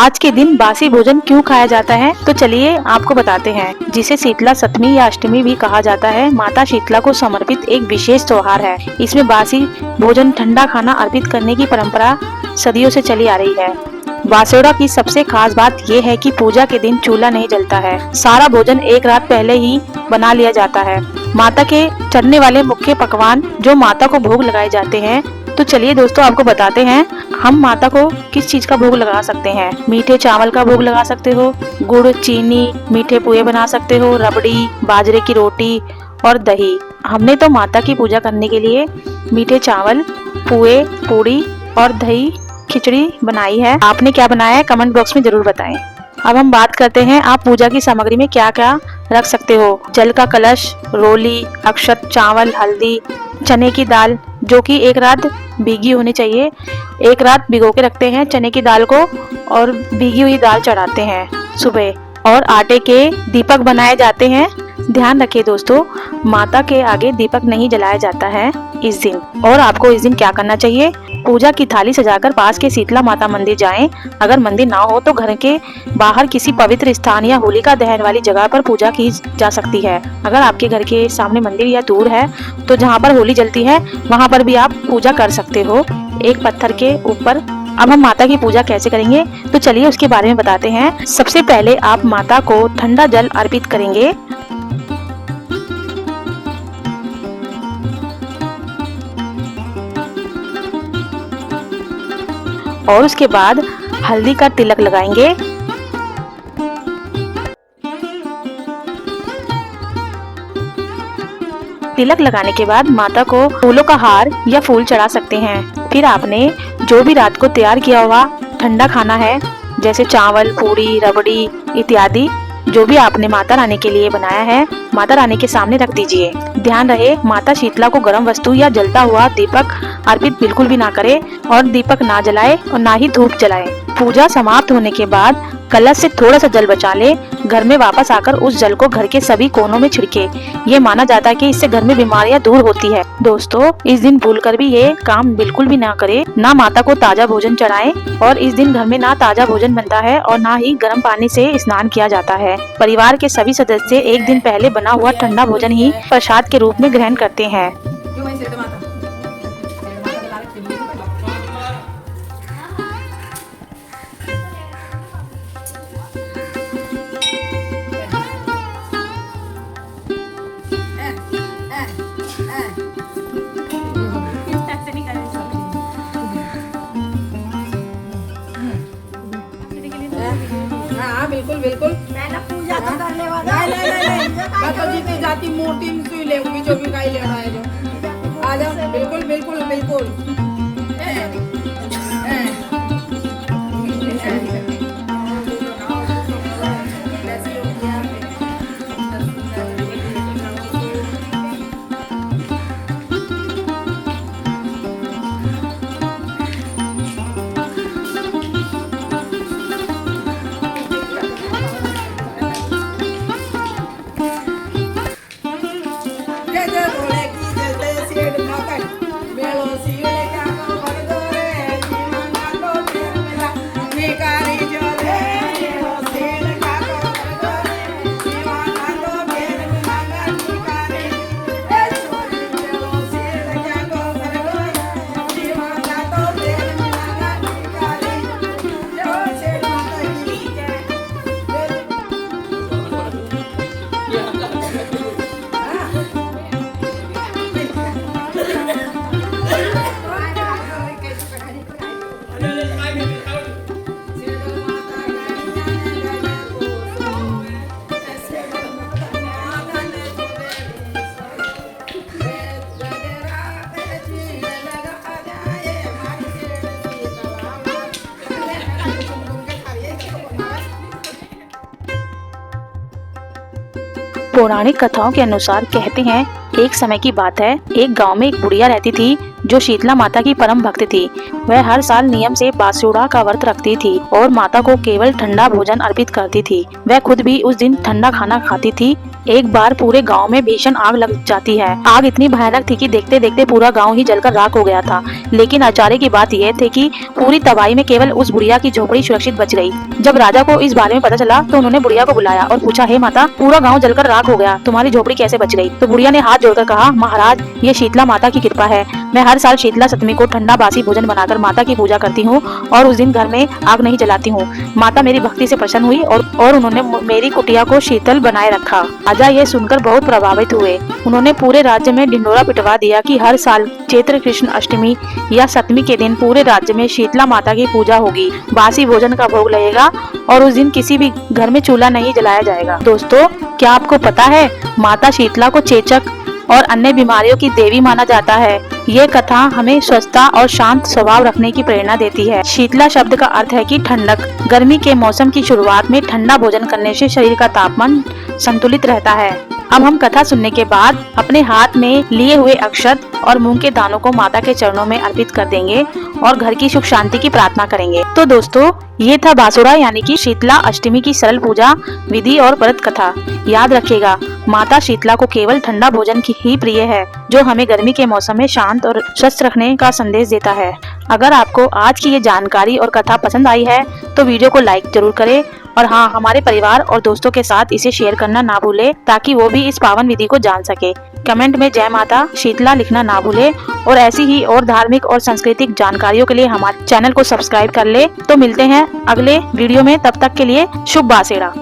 आज के दिन बासी भोजन क्यों खाया जाता है, तो चलिए आपको बताते हैं। जिसे शीतला सप्तमी या अष्टमी भी कहा जाता है, माता शीतला को समर्पित एक विशेष त्योहार है। इसमें बासी भोजन ठंडा खाना अर्पित करने की परंपरा सदियों से चली आ रही है। बासेड़ा की सबसे खास बात यह है कि पूजा के दिन चूल्हा नहीं जलता है। सारा भोजन एक रात पहले ही बना लिया जाता है। माता के चढ़ने वाले मुख्य पकवान जो माता को भोग लगाए जाते हैं, तो चलिए दोस्तों आपको बताते हैं हम माता को किस चीज का भोग लगा सकते हैं। मीठे चावल का भोग लगा सकते हो, गुड़, चीनी, मीठे पुए बना सकते हो, रबड़ी, बाजरे की रोटी और दही। हमने तो माता की पूजा करने के लिए मीठे चावल, पुए, पूड़ी और दही खिचड़ी बनाई है। आपने क्या बनाया है कमेंट बॉक्स में जरूर बताएं। अब हम बात करते हैं आप पूजा की सामग्री में क्या क्या रख सकते हो। जल का कलश, रोली, अक्षत, चावल, हल्दी, चने की दाल जो कि एक रात भीगी होनी चाहिए। एक रात भिगो के रखते हैं चने की दाल को और भीगी हुई दाल चढ़ाते हैं सुबह। और आटे के दीपक बनाए जाते हैं। ध्यान रखिए दोस्तों, माता के आगे दीपक नहीं जलाया जाता है इस दिन। और आपको इस दिन क्या करना चाहिए, पूजा की थाली सजाकर पास के शीतला माता मंदिर जाएं। अगर मंदिर ना हो तो घर के बाहर किसी पवित्र स्थान या होलिका दहन वाली जगह पर पूजा की जा सकती है। अगर आपके घर के सामने मंदिर या दूर है तो जहाँ पर होली जलती है वहाँ पर भी आप पूजा कर सकते हो एक पत्थर के ऊपर। अब हम माता की पूजा कैसे करेंगे, तो चलिए उसके बारे में बताते हैं। सबसे पहले आप माता को ठंडा जल अर्पित करेंगे। और उसके बाद हल्दी का तिलक लगाएंगे। तिलक लगाने के बाद माता को फूलों का हार या फूल चढ़ा सकते हैं। फिर आपने जो भी रात को तैयार किया हुआ ठंडा खाना है, जैसे चावल, पूड़ी, रबड़ी इत्यादि, जो भी आपने माता रानी के लिए बनाया है, माता रानी के सामने रख दीजिए। ध्यान रहे माता शीतला को गर्म वस्तु या जलता हुआ दीपक अर्पित बिल्कुल भी ना करे और दीपक ना जलाए और ना ही धूप जलाए। पूजा समाप्त होने के बाद कलश से थोड़ा सा जल बचा ले। घर में वापस आकर उस जल को घर के सभी कोनों में छिड़के। ये माना जाता है कि इससे घर में बीमारियां दूर होती है। दोस्तों इस दिन भूलकर भी ये काम बिल्कुल भी ना करें। ना माता को ताजा भोजन चढ़ाएं। और इस दिन घर में ना ताजा भोजन बनता है और ना ही गर्म पानी से स्नान किया जाता है। परिवार के सभी सदस्य एक दिन पहले बना हुआ ठंडा भोजन ही प्रसाद के रूप में ग्रहण करते हैं। हाँ बिल्कुल बिल्कुल। मैंने पूजा तो करने वाला। नहीं मैं तो जीती जाती मूर्ति में सुई लेऊंगी जो भी गाय लेना है जो। आ जाओ बिल्कुल बिल्कुल बिल्कुल। पौराणिक कथाओं के अनुसार कहते हैं एक समय की बात है, एक गांव में एक बुढ़िया रहती थी जो शीतला माता की परम भक्त थी। वह हर साल नियम से बासुड़ा का व्रत रखती थी और माता को केवल ठंडा भोजन अर्पित करती थी। वह खुद भी उस दिन ठंडा खाना खाती थी। एक बार पूरे गांव में भीषण आग लग जाती है। आग इतनी भयानक थी कि देखते देखते पूरा गांव ही जलकर राख हो गया था। लेकिन आश्चर्य की बात यह थी कि पूरी तबाही में केवल उस बुढ़िया की झोपड़ी सुरक्षित बच गई। जब राजा को इस बारे में पता चला तो उन्होंने बुढ़िया को बुलाया और पूछा, हे माता, पूरा गांव जलकर राख हो गया, तुम्हारी झोपड़ी कैसे बच गई? तो बुढ़िया ने हाथ जोड़कर कहा, महाराज, ये शीतला माता की कृपा है। मैं हर साल शीतला सप्तमी को ठंडा बासी भोजन बनाकर माता की पूजा करती हूँ और उस दिन घर में आग नहीं जलाती हूँ। माता मेरी भक्ति से प्रसन्न हुई और उन्होंने मेरी कुटिया को शीतल बनाए रखा। राजा ये सुनकर बहुत प्रभावित हुए। उन्होंने पूरे राज्य में ढिंडोरा पिटवा दिया कि हर साल चैत्र कृष्ण अष्टमी या सप्तमी के दिन पूरे राज्य में शीतला माता की पूजा होगी, बासी भोजन का भोग लगेगा और उस दिन किसी भी घर में चूल्हा नहीं जलाया जाएगा। दोस्तों, क्या आपको पता है माता शीतला को चेचक और अन्य बीमारियों की देवी माना जाता है। ये कथा हमें स्वस्थता और शांत स्वभाव रखने की प्रेरणा देती है। शीतला शब्द का अर्थ है कि ठंडक। गर्मी के मौसम की शुरुआत में ठंडा भोजन करने से शरीर का तापमान संतुलित रहता है। अब हम कथा सुनने के बाद अपने हाथ में लिए हुए अक्षत और मूंग के दानों को माता के चरणों में अर्पित कर देंगे और घर की सुख शांति की प्रार्थना करेंगे। तो दोस्तों, ये था बासुड़ा यानी कि शीतला अष्टमी की सरल पूजा विधि और व्रत कथा। याद रखिएगा, माता शीतला को केवल ठंडा भोजन की ही प्रिय है, जो हमें गर्मी के मौसम में शांत और स्वस्थ रखने का संदेश देता है। अगर आपको आज की ये जानकारी और कथा पसंद आई है तो वीडियो को लाइक जरूर करें और हाँ, हमारे परिवार और दोस्तों के साथ इसे शेयर करना ना भूले ताकि वो भी इस पावन विधि को जान सके। कमेंट में जय माता शीतला लिखना ना भूले और ऐसी ही और धार्मिक और सांस्कृतिक जानकारियों के लिए हमारे चैनल को सब्सक्राइब कर ले। तो मिलते हैं अगले वीडियो में, तब तक के लिए शुभ बासेड़ा।